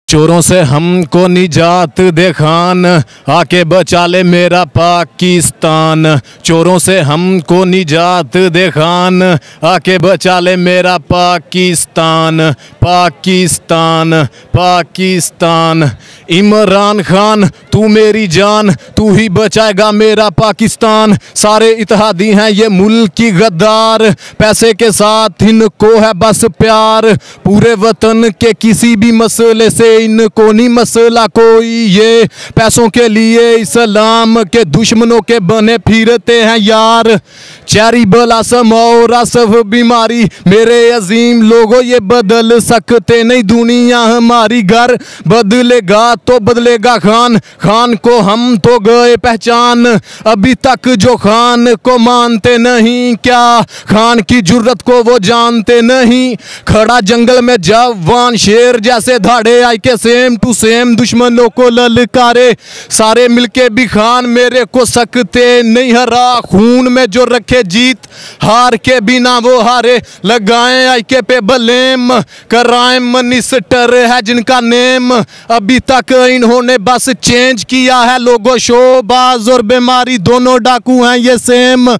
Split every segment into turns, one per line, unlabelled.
चोरों से हमको निजात दे खान, आके बचा ले मेरा पाकिस्तान। चोरों से हमको निजात दे खान, आके बचा ले मेरा पाकिस्तान। पाकिस्तान पाकिस्तान। इमरान खान तू मेरी जान, तू ही बचाएगा मेरा पाकिस्तान। सारे इत्तेहादी हैं ये मुल्क की गद्दार, पैसे के साथ इनको है बस प्यार। पूरे वतन के किसी भी मसले से इनको नहीं मसला कोई, ये पैसों के लिए इस्लाम के दुश्मनों के बने फिरते हैं यार। चेरी बलासम और असफ बीमारी मेरे अजीम लोगों ये बदल सकते नहीं दुनिया हमारी। घर बदलेगा तो बदलेगा खान, खान को हम तो गए पहचान। अभी तक जो खान को मानते नहीं, क्या खान की जुर्रत को वो जानते नहीं। खड़ा जंगल में जवान शेर जैसे धाड़े आई के सेम टू सेम दुश्मनों को ललकारे। सारे मिलके भी खान मेरे को सकते नहीं हरा, खून में जो रखे जीत हार के बिना वो हारे। लगाए आईके पे बलेम, कराए मिनिस्टर है जिनका नेम। अभी तक इन्होंने बस चेंज किया है लोगो, शोबाज और बीमारी दोनों डाकू हैं ये सेम।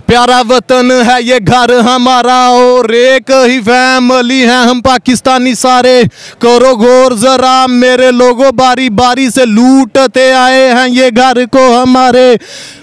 प्यारा वतन है ये घर हमारा और एक ही फैमिली है हम पाकिस्तानी सारे। करो गौर जरा मेरे लोगों, बारी बारी से लूटते आए हैं ये घर को हमारे।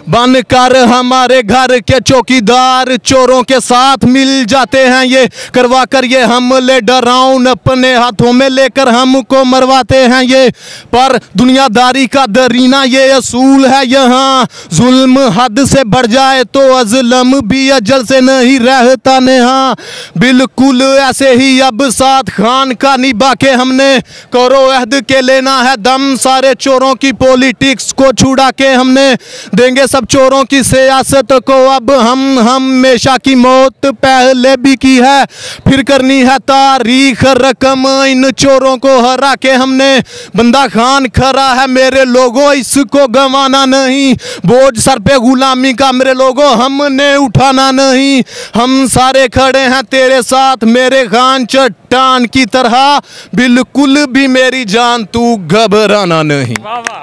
बन कर हमारे घर के चौकीदार चोरों के साथ मिल जाते हैं ये, करवा कर ये हमले डराउन अपने हाथों में लेकर हमको मरवाते हैं ये। पर दुनियादारी का दरीना ये असूल है यहाँ, जुल्म हद से बढ़ जाए तो अजलम भी अजल से नहीं रहता नेहा। बिल्कुल ऐसे ही अब साथ खान का निभा के हमने करो अहद के लेना है दम। सारे चोरों की पॉलिटिक्स को छुड़ा के हमने देंगे सब चोरों की सियासत को अब हम हमेशा की मौत पहले भी की है, फिर करनी है तारीख रकम। इन चोरों को हरा के हमने बंदा खान खरा है मेरे लोगों, इसको गंवाना नहीं। बोझ सर पे गुलामी का मेरे लोगों हमने उठाना नहीं। हम सारे खड़े हैं तेरे साथ मेरे खान, चट्टान की तरह बिल्कुल भी मेरी जान तू घबराना नहीं। वाह वाह।